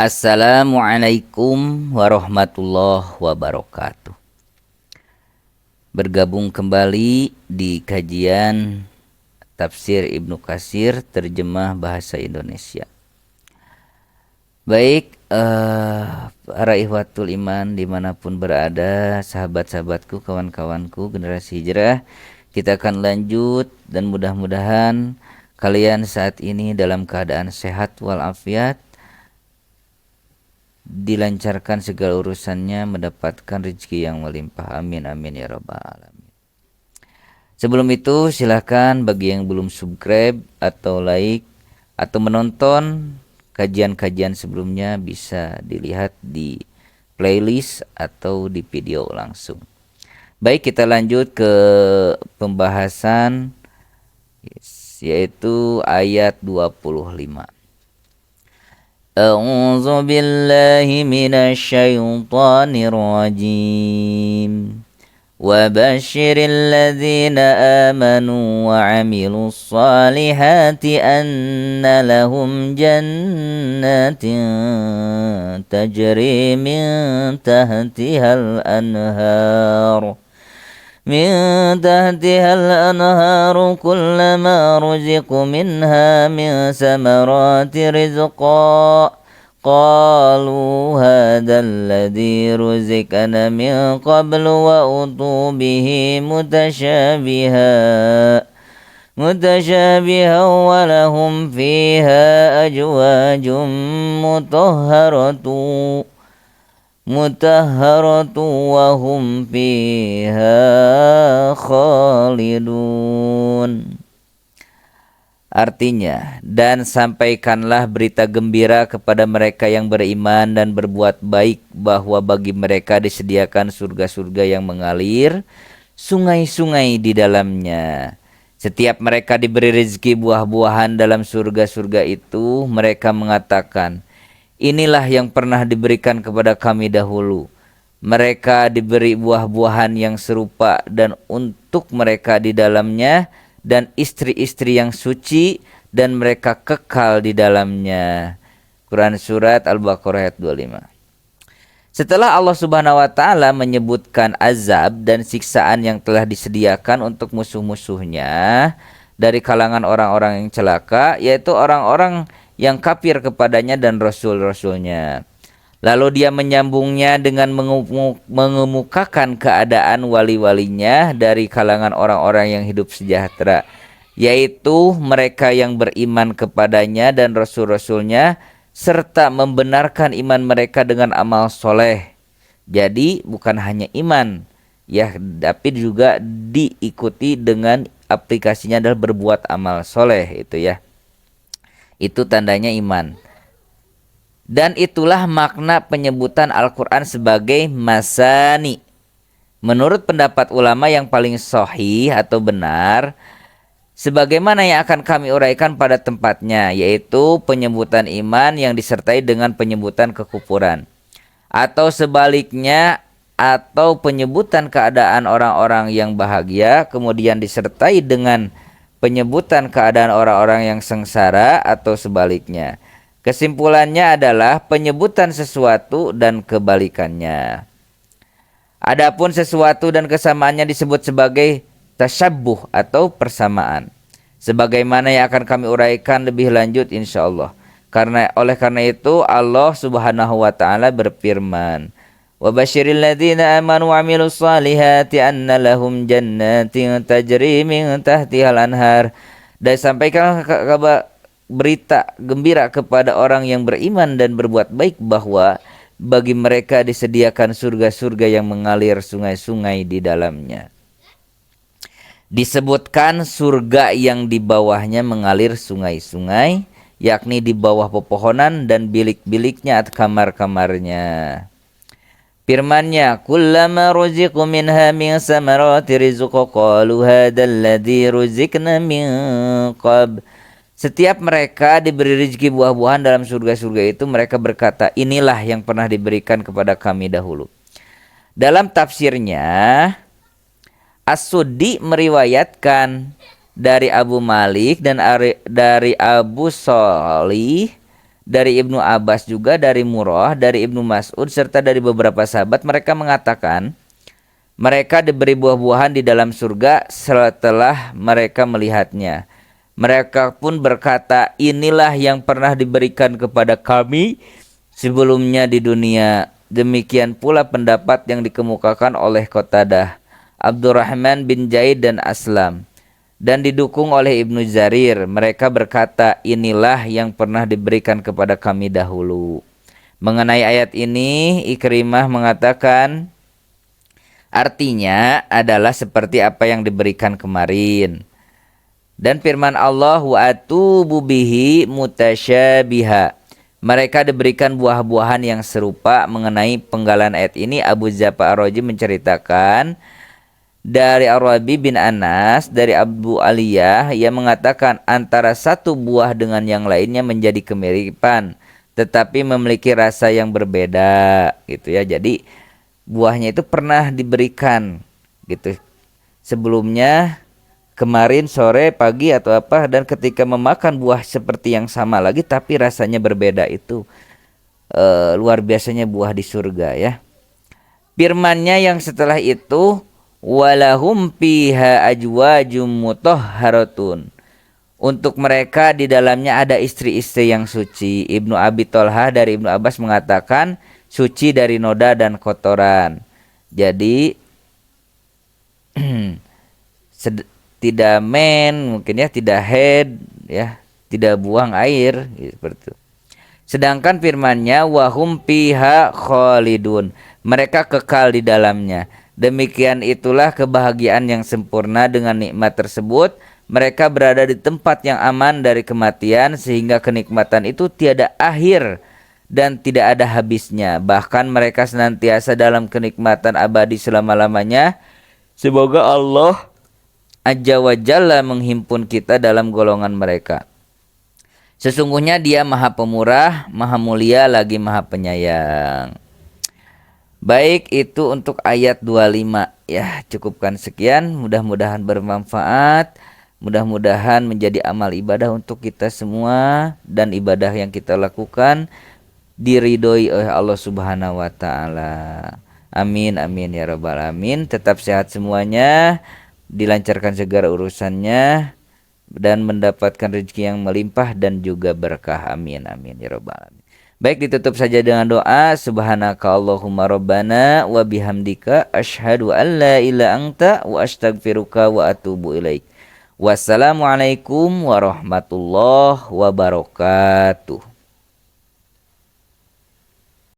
Assalamualaikum warahmatullahi wabarakatuh. Bergabung kembali di kajian Tafsir Ibnu Katsir terjemah bahasa Indonesia. Baik, para ihwatul iman dimanapun berada, sahabat-sahabatku, kawan-kawanku, generasi hijrah, kita akan lanjut dan mudah-mudahan kalian saat ini dalam keadaan sehat walafiat, dilancarkan segala urusannya, mendapatkan rezeki yang melimpah. Amin amin ya rabbal alamin. Sebelum itu silahkan bagi yang belum subscribe atau like atau menonton kajian-kajian sebelumnya bisa dilihat di playlist atau di video langsung. Baik, kita lanjut ke pembahasan yaitu ayat 25. A'udzu billahi minasy syaithanir rajim. Wa basyiril ladzina amanu wa 'amilus solihati anna lahum jannatin tajri min tahtihal anhar. من تحتها الأنهار كلما رزقوا منها من ثمرات رزقا قالوا هذا الذي رزقنا من قبل وأتوا به متشابها ولهم فيها أزواج mutahharatu wa hum fiha khalidun. Artinya, dan sampaikanlah berita gembira kepada mereka yang beriman dan berbuat baik bahwa bagi mereka disediakan surga-surga yang mengalir sungai-sungai di dalamnya. Setiap mereka diberi rezeki buah-buahan dalam surga-surga itu, mereka mengatakan, inilah yang pernah diberikan kepada kami dahulu. Mereka diberi buah-buahan yang serupa dan untuk mereka di dalamnya dan istri-istri yang suci dan mereka kekal di dalamnya. Quran Surat Al-Baqarah ayat 25. Setelah Allah Subhanahu wa taala menyebutkan azab dan siksaan yang telah disediakan untuk musuh-musuhnya dari kalangan orang-orang yang celaka, yaitu orang-orang yang kafir kepadanya dan rasul-rasulnya. Lalu dia menyambungnya dengan mengemukakan keadaan wali-walinya dari kalangan orang-orang yang hidup sejahtera, yaitu mereka yang beriman kepadanya dan rasul-rasulnya serta membenarkan iman mereka dengan amal soleh. Jadi bukan hanya iman ya, tapi juga diikuti dengan aplikasinya adalah berbuat amal soleh itu ya. Itu tandanya iman. Dan itulah makna penyebutan Al-Quran sebagai masani. Menurut pendapat ulama yang paling sahih atau benar, sebagaimana yang akan kami uraikan pada tempatnya, yaitu penyebutan iman yang disertai dengan penyebutan kekufuran. Atau sebaliknya, atau penyebutan keadaan orang-orang yang bahagia, kemudian disertai dengan penyebutan keadaan orang-orang yang sengsara atau sebaliknya. Kesimpulannya adalah penyebutan sesuatu dan kebalikannya. Adapun sesuatu dan kesamaannya disebut sebagai tasyabbuh atau persamaan. Sebagaimana yang akan kami uraikan lebih lanjut insyaallah. Oleh karena itu Allah Subhanahu wa taala berfirman, wa basyiril ladzina amanu wa 'amilus solihati anna lahum jannatin tajri min tahtihal anhar. Dan sampaikan berita gembira kepada orang yang beriman dan berbuat baik bahwa bagi mereka disediakan surga-surga yang mengalir sungai-sungai di dalamnya. Disebutkan surga yang di bawahnya mengalir sungai-sungai, yakni di bawah pepohonan dan bilik-biliknya atau kamar-kamarnya. Firman-Nya, kullama ruziqu minha min samarati rizqa qalu hadzal ladzi ruziqna min qab. Setiap mereka diberi rezeki buah-buahan dalam surga-surga itu, mereka berkata, inilah yang pernah diberikan kepada kami dahulu. Dalam tafsirnya, As-Suddi meriwayatkan dari Abu Malik dan dari Abu Shalih dari Ibnu Abbas juga, dari Murrah, dari Ibnu Mas'ud, serta dari beberapa sahabat, mereka mengatakan mereka diberi buah-buahan di dalam surga setelah mereka melihatnya. Mereka pun berkata, inilah yang pernah diberikan kepada kami sebelumnya di dunia. Demikian pula pendapat yang dikemukakan oleh Qatadah, Abdurrahman bin Zaid dan Aslam. Dan didukung oleh Ibnu Jarir. Mereka berkata, inilah yang pernah diberikan kepada kami dahulu. Mengenai ayat ini, Ikrimah mengatakan, artinya adalah seperti apa yang diberikan kemarin. Dan firman Allah, wa atubu bihi mutasyabiha. Mereka diberikan buah-buahan yang serupa. Mengenai penggalan ayat ini, Abu Zafar Ar-Razi menceritakan dari Ar-Rabi bin Anas, dari Abu Aliyah, yang mengatakan antara satu buah dengan yang lainnya menjadi kemiripan, tetapi memiliki rasa yang berbeda, gitu ya. Jadi buahnya itu pernah diberikan, gitu. Sebelumnya, kemarin sore, pagi atau apa, dan ketika memakan buah seperti yang sama lagi, tapi rasanya berbeda itu luar biasanya buah di surga ya. Firman-Nya yang setelah itu, walahum fiha ajwajum mutahharatun. Untuk mereka di dalamnya ada istri-istri yang suci. Ibnu Abi Thalhah dari Ibnu Abbas mengatakan suci dari noda dan kotoran. Jadi tidak mungkin ya, tidak head ya, tidak buang air seperti itu. Sedangkan firman-Nya wahum fiha khalidun. Mereka kekal di dalamnya. Demikian itulah kebahagiaan yang sempurna. Dengan nikmat tersebut mereka berada di tempat yang aman dari kematian, sehingga kenikmatan itu tiada akhir dan tidak ada habisnya. Bahkan mereka senantiasa dalam kenikmatan abadi selama-lamanya. Semoga Allah Azza wa Jalla menghimpun kita dalam golongan mereka. Sesungguhnya Dia Maha Pemurah, Maha Mulia, lagi Maha Penyayang. Baik, itu untuk ayat 25 ya. Cukupkan sekian, mudah-mudahan bermanfaat, mudah-mudahan menjadi amal ibadah untuk kita semua, dan ibadah yang kita lakukan diridhoi oleh Allah Subhanahu wa taala. Amin amin ya rabbal alamin. Tetap sehat semuanya, dilancarkan segala urusannya, dan mendapatkan rezeki yang melimpah dan juga berkah. Amin amin ya rabbal alamin. Baik, ditutup saja dengan doa. Subhanaka Allahumma rabbana wa bihamdika asyhadu an la ilaha anta wa astaghfiruka wa atubu ilaik. Wassalamualaikum warahmatullahi wabarakatuh.